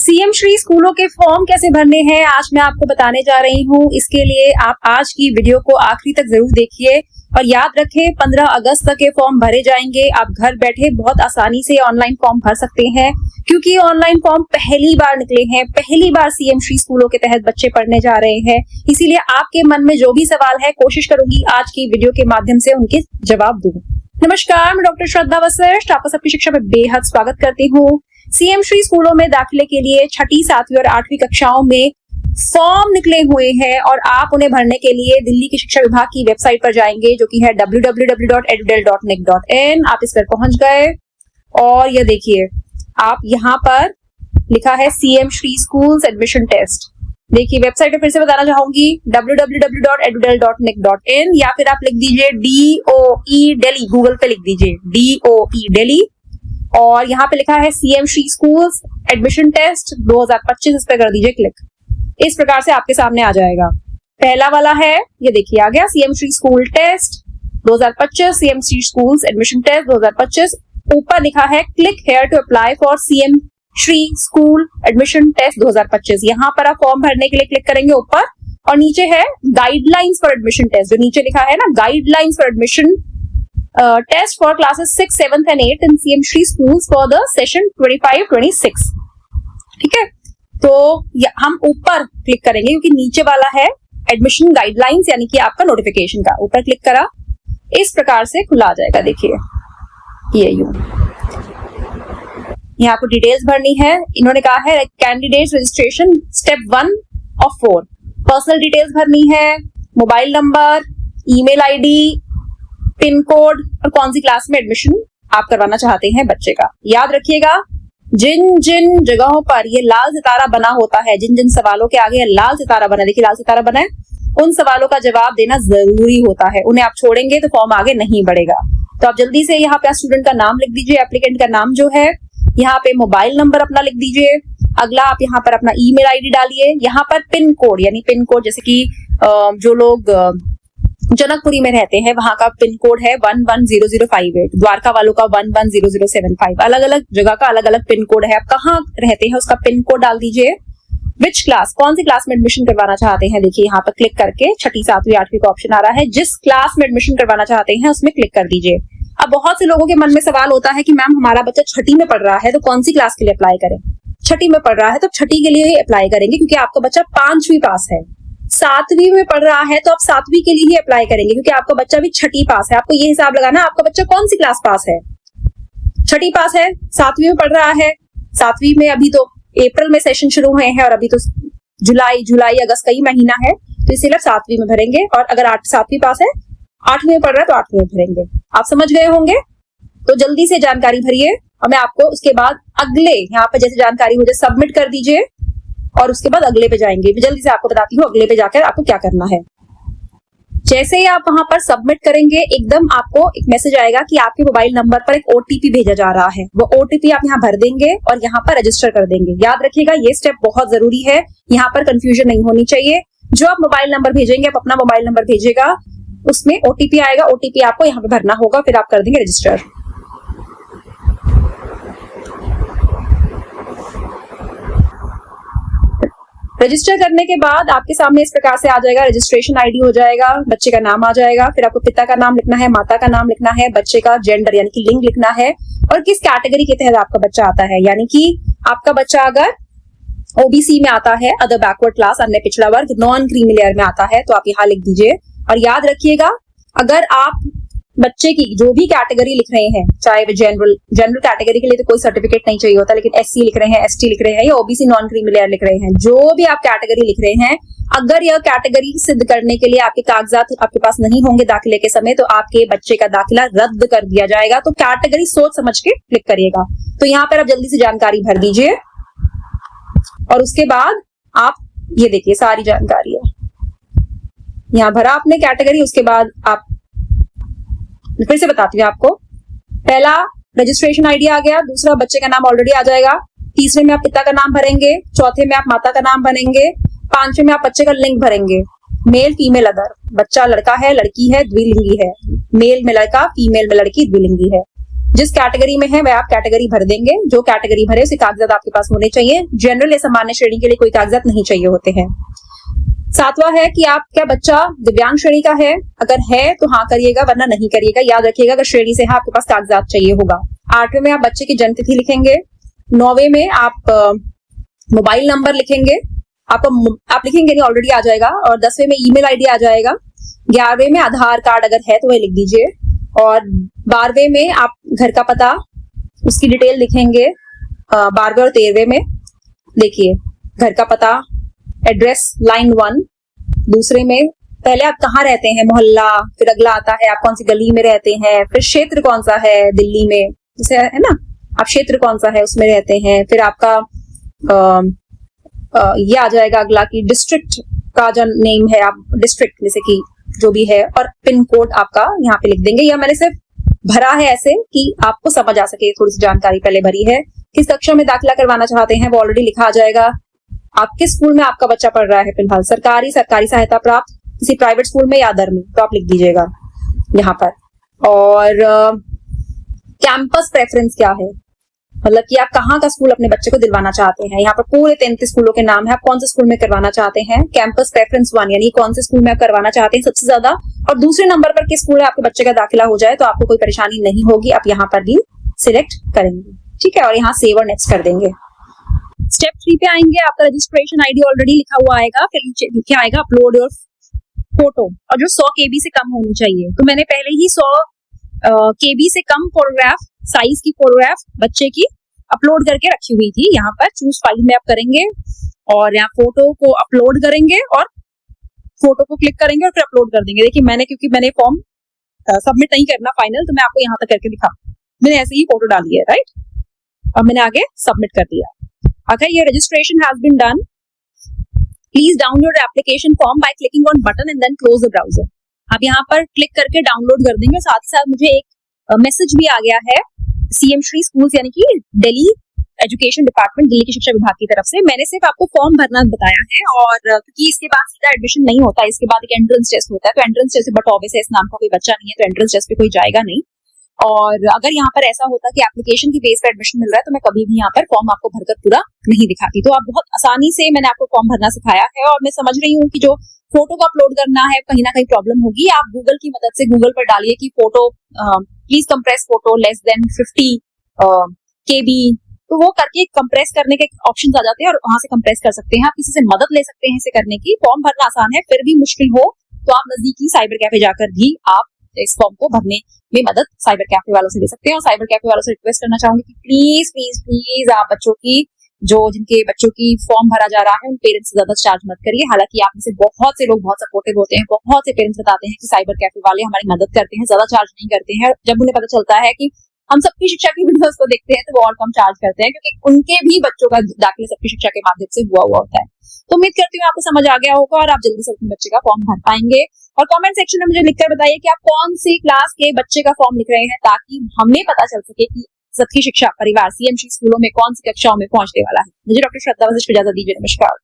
CM Shri स्कूलों के form कैसे भरने हैं आज मैं आपको बताने जा रही हूँ। इसके लिए आप आज की वीडियो को आखिरी तक जरूर देखिए और याद रखें 15 अगस्त तक ये फॉर्म भरे जाएंगे। आप घर बैठे बहुत आसानी से ऑनलाइन फॉर्म भर सकते हैं क्योंकि ऑनलाइन फॉर्म पहली बार निकले हैं, पहली बार सीएम श्री स्कूलों के तहत बच्चे पढ़ने जा रहे हैं। इसीलिए आपके मन में जो भी सवाल है कोशिश करूंगी आज की वीडियो के माध्यम से उनके जवाब दूं। नमस्कार, मैं डॉक्टर श्रद्धा वशिष्ठ आपका सबकी शिक्षा में बेहद स्वागत करती हूँ। सीएम श्री स्कूलों में दाखिले के लिए छठी, 7वीं और 8वीं कक्षाओं में फॉर्म निकले हुए हैं और आप उन्हें भरने के लिए दिल्ली की शिक्षा विभाग की वेबसाइट पर जाएंगे जो कि है www.edudel.nic.in। आप इस पर पहुंच गए और ये देखिए आप यहाँ पर लिखा है CM Shri schools admission test. देखिए वेबसाइट पर फिर से बताना चाहूंगी www.edudel.nic.in या फिर आप लिख दीजिए DOE दिल्ली, गूगल पे लिख दीजिए DOE दिल्ली और यहाँ पे लिखा है CM Shri schools admission test 2025। इस पर कर दीजिए क्लिक। इस प्रकार से आपके सामने आ जाएगा। पहला वाला है ये देखिए आ गया CM Shri school test 2025, CM Shri schools admission test 2025। ऊपर लिखा है click here to apply for CM Shri school admission test 2025। यहाँ पर आप फॉर्म भरने के लिए क्लिक करेंगे ऊपर और नीचे है गाइडलाइंस फॉर एडमिशन टेस्ट। जो नीचे लिखा है ना guidelines for admission test for classes 6, 7 and 8 in CM Shri schools for the session 25-26। ठीक है, तो हम ऊपर क्लिक करेंगे क्योंकि नीचे वाला है एडमिशन गाइडलाइंस यानी कि आपका नोटिफिकेशन का। ऊपर क्लिक करा, इस प्रकार से खुला आ जाएगा। देखिए ये यूं यहाँ आपको डिटेल्स भरनी है। इन्होंने कहा है candidates registration step 1 of 4। Personal details भरनी है, mobile number, email ID, pin code और कौन सी क्लास में एडमिशन आप करवाना चाहते हैं बच्चे का। याद रखिएगा जिन जिन जगहों पर ये लाल सितारा बना होता है, जिन जिन सवालों के आगे लाल सितारा बना है, देखिए लाल सितारा बना है, उन सवालों का जवाब देना जरूरी होता है। उन्हें आप छोड़ेंगे तो फॉर्म आगे नहीं बढ़ेगा। तो आप जल्दी से यहाँ पे स्टूडेंट का नाम लिख दीजिए, एप्लीकेंट का नाम जो है, यहाँ पे मोबाइल नंबर अपना लिख दीजिए। अगला आप यहाँ पर अपना ईमेल आईडी डालिए। यहाँ पर पिन कोड यानी पिन कोड जैसे कि जो लोग जनकपुरी में रहते हैं वहां का पिन कोड है 110058, द्वारका वालों का 110075। अलग अलग जगह का अलग अलग पिन कोड है। आप कहाँ रहते हैं उसका पिन कोड डाल दीजिए। विच क्लास, कौन सी क्लास में एडमिशन करवाना चाहते हैं, देखिए यहाँ पर क्लिक करके छठी, 7वीं, 8वीं का ऑप्शन आ रहा है। जिस क्लास में एडमिशन करवाना चाहते हैं उसमें क्लिक कर दीजिए। अब बहुत से लोगों के मन में सवाल होता है कि मैम हमारा बच्चा छठी में पढ़ रहा है तो कौन सी क्लास के लिए अप्लाई करें। छठी में पढ़ रहा है तो छठी के लिए ही अप्लाई करेंगे क्योंकि आपका बच्चा 5वीं पास है। 7वीं में पढ़ रहा है तो आप 7वीं के लिए ही अप्लाई करेंगे क्योंकि आपका बच्चा भी छठी पास है। आपको ये हिसाब लगाना है आपका बच्चा कौन सी क्लास पास है। छठी पास है, 7वीं में पढ़ रहा है। 7वीं में अभी तो अप्रैल में सेशन शुरू हुए हैं और अभी तो जुलाई अगस्त का ही महीना है, तो इसलिए आप 7वीं में भरेंगे। और अगर 7वीं पास है, 8वीं में पढ़ रहा है तो 8वीं में भरेंगे। आप समझ गए होंगे, तो जल्दी से जानकारी भरिए और मैं आपको उसके बाद अगले यहाँ पे जैसे जानकारी हो जाए सबमिट कर दीजिए और उसके बाद अगले पे जाएंगे। मैं जल्दी से आपको बताती हूँ अगले पे जाकर आपको क्या करना है। जैसे ही आप वहां पर सबमिट करेंगे एकदम आपको एक मैसेज आएगा कि आपके मोबाइल नंबर पर एक ओटीपी भेजा जा रहा है। वो ओटीपी आप यहाँ भर देंगे और यहाँ पर रजिस्टर कर देंगे। याद रखिएगा ये स्टेप बहुत जरूरी है, यहाँ पर कंफ्यूजन नहीं होनी चाहिए। जो आप मोबाइल नंबर भेजेंगे, आप अपना मोबाइल नंबर भेजेगा, उसमें ओटीपी आएगा, ओटीपी आपको यहाँ पे भरना होगा, फिर आप कर देंगे रजिस्टर। रजिस्टर करने के बाद आपके सामने इस प्रकार से आ जाएगा, रजिस्ट्रेशन आईडी हो जाएगा, बच्चे का नाम आ जाएगा, फिर आपको पिता का नाम लिखना है, माता का नाम लिखना है, बच्चे का जेंडर यानी कि लिंग लिखना है और किस कैटेगरी के तहत आपका बच्चा आता है। यानी कि आपका बच्चा अगर ओबीसी में आता है, अदर बैकवर्ड क्लास, अन्य पिछड़ा वर्ग, नॉन क्रीमी लेयर में आता है तो आप यहाँ लिख दीजिए। और याद रखिएगा अगर आप बच्चे की जो भी कैटेगरी लिख रहे हैं, चाहे वो जनरल कैटेगरी के लिए तो कोई सर्टिफिकेट नहीं चाहिए होता, लेकिन एससी लिख रहे हैं, एसटी लिख रहे हैं या ओबीसी नॉन क्रीमी लेयर लिख रहे हैं, जो भी आप कैटेगरी लिख रहे हैं, अगर यह कैटेगरी सिद्ध करने के लिए आपके कागजात आपके पास नहीं होंगे दाखिले के समय तो आपके बच्चे का दाखिला रद्द कर दिया जाएगा। तो कैटेगरी सोच समझ के क्लिक करिएगा। तो यहाँ पर आप जल्दी से जानकारी भर दीजिए और उसके बाद आप ये देखिए सारी जानकारी है यहाँ भरा आपने कैटेगरी। उसके बाद आप फिर से बताती हूँ आपको, पहला रजिस्ट्रेशन आईडी आ गया, दूसरा बच्चे का नाम ऑलरेडी आ जाएगा, तीसरे में आप पिता का नाम भरेंगे, चौथे में आप माता का नाम भरेंगे, 5वें में आप बच्चे का लिंग भरेंगे, मेल फीमेल अदर, बच्चा लड़का है लड़की है द्विलिंगी है, मेल में लड़का फीमेल में लड़की द्विलिंगी है। जिस कैटेगरी में है वह आप कैटेगरी भर देंगे, जो कैटेगरी भरे उसके कागजात आपके पास होने चाहिए। जनरल या सामान्य श्रेणी के लिए कोई कागजात नहीं चाहिए होते हैं। 7वां है कि आप क्या बच्चा दिव्यांग श्रेणी का है, अगर है तो हाँ करिएगा, वरना नहीं करिएगा। याद रखिएगा अगर श्रेणी से है आपके पास कागजात चाहिए होगा। 8वें में आप बच्चे की जन्म तिथि लिखेंगे। 9वें में आप मोबाइल नंबर लिखेंगे, आप लिखेंगे नहीं, ऑलरेडी आ जाएगा। और 10वें में ईमेल आईडी आ जाएगा। 11वें में आधार कार्ड अगर है तो वह लिख दीजिए। और 12वें में आप घर का पता, उसकी डिटेल लिखेंगे। 12वें और 13वें में देखिए घर का पता, एड्रेस लाइन 1। दूसरे में पहले आप कहाँ रहते हैं, मोहल्ला, फिर अगला आता है आप कौन सी गली में रहते हैं, फिर क्षेत्र कौन सा है दिल्ली में, जैसे है ना, आप क्षेत्र कौन सा है उसमें रहते हैं। फिर आपका ये आ जाएगा अगला कि डिस्ट्रिक्ट का जो नेम है, आप डिस्ट्रिक्ट जैसे कि जो भी है, और पिन कोड आपका यहाँ पे लिख देंगे। या मैंने सिर्फ भरा है ऐसे कि आपको समझ आ सके, थोड़ी सी जानकारी पहले भरी है। किस कक्षा में दाखिला करवाना चाहते हैं वो ऑलरेडी लिखा आ जाएगा। आप किस स्कूल में आपका बच्चा पढ़ रहा है फिलहाल, सरकारी सहायता प्राप्त, किसी प्राइवेट स्कूल में या अदर में, तो आप लिख दीजिएगा यहाँ पर। और कैंपस प्रेफरेंस क्या है, मतलब कि आप कहाँ का स्कूल अपने बच्चे को दिलवाना चाहते हैं। यहाँ पर पूरे 33 स्कूलों के नाम है, आप कौन से स्कूल में करवाना चाहते हैं। कैंपस प्रेफरेंस 1 यानी कौन से स्कूल में आप करवाना चाहते हैं सबसे ज्यादा, और दूसरे नंबर पर किस स्कूल में आपके बच्चे का दाखिला हो जाए तो आपको कोई परेशानी नहीं होगी, आप यहाँ पर भी सिलेक्ट करेंगे, ठीक है। और यहाँ सेव और नेक्स्ट कर देंगे। स्टेप 3 पे आएंगे, आपका रजिस्ट्रेशन आईडी ऑलरेडी लिखा हुआ आएगा, फिर नीचे लिखे आएगा अपलोड योर फोटो, और जो 100 KB से कम होनी चाहिए। तो मैंने पहले ही 100 KB से कम फोटोग्राफ, साइज की फोटोग्राफ बच्चे की अपलोड करके रखी हुई थी। यहाँ पर चूज फाइल में आप करेंगे और यहाँ फोटो को अपलोड करेंगे और फोटो को क्लिक करेंगे और फिर अपलोड कर देंगे। देखिए क्योंकि मैंने फॉर्म सबमिट नहीं करना फाइनल, तो मैं आपको यहाँ तक करके दिखा, मैंने ऐसे ही फोटो डाली है, राइट। अब मैंने आगे सबमिट कर दिया। अगर ये registration has been done, please download application form by clicking on button and then close the browser. आप यहाँ पर क्लिक करके डाउनलोड कर देंगे। साथ ही साथ मुझे एक मैसेज भी आ गया है CM श्री स्कूल्स यानी कि दिल्ली एजुकेशन डिपार्टमेंट, दिल्ली की शिक्षा विभाग की तरफ से। मैंने सिर्फ आपको फॉर्म भरना बताया है, और क्योंकि इसके बाद सीधा एडमिशन नहीं होता, इसके बाद एक एंट्रेंस टेस्ट होता है। तो एंट्रेंस टेस्ट, बट ऑब्वियसली इस नाम का कोई बच्चा नहीं है तो एंट्रेंस टेस्ट पे कोई जाएगा नहीं। और अगर यहाँ पर ऐसा होता कि एप्लीकेशन की बेस पर एडमिशन मिल रहा है तो मैं कभी भी यहाँ पर फॉर्म आपको भरकर पूरा नहीं दिखाती। तो आप बहुत आसानी से मैंने आपको फॉर्म भरना सिखाया है, और मैं समझ रही हूँ कि जो फोटो को अपलोड करना है कहीं ना कहीं प्रॉब्लम होगी। आप गूगल की मदद से गूगल पर डालिए कि photo please compress photo less than 50 KB, तो वो करके कंप्रेस करने के ऑप्शंस आ जाते हैं और वहां से कंप्रेस कर सकते हैं। आप किसी से मदद ले सकते हैं इसे करने की। फॉर्म भरना आसान है, फिर भी मुश्किल हो तो आप नजदीकी साइबर कैफे जाकर भी आप इस फॉर्म को भरने में मदद साइबर कैफे वालों से ले सकते हैं। और साइबर कैफे वालों से रिक्वेस्ट करना चाहूंगी कि प्लीज प्लीज प्लीज आप बच्चों की, जिनके बच्चों की फॉर्म भरा जा रहा है, उन पेरेंट्स से ज्यादा चार्ज मत करिए। हालांकि आप में से बहुत से लोग बहुत सपोर्टिव होते हैं, बहुत से पेरेंट्स बताते हैं कि साइबर कैफे वाले हमारी मदद करते हैं, ज्यादा चार्ज नहीं करते हैं। जब उन्हें पता चलता है कि हम सबकी शिक्षा की वीडियोस को देखते हैं तो वो और कम चार्ज करते हैं, क्योंकि उनके भी बच्चों का दाखिला सबकी शिक्षा के माध्यम से हुआ होता है। तो उम्मीद करती हूँ आपको समझ आ गया होगा और आप जल्दी से अपने बच्चे का फॉर्म भर पाएंगे। और कमेंट सेक्शन में मुझे लिखकर बताइए कि आप कौन सी क्लास के बच्चे का फॉर्म लिख रहे हैं, ताकि हमें पता चल सके कि सबकी शिक्षा परिवार CM श्री स्कूलों में कौन सी कक्षाओं में पहुंचने वाला है। मुझे डॉक्टर श्रद्धा वशिष्ठ इजाजत दीजिए। नमस्कार।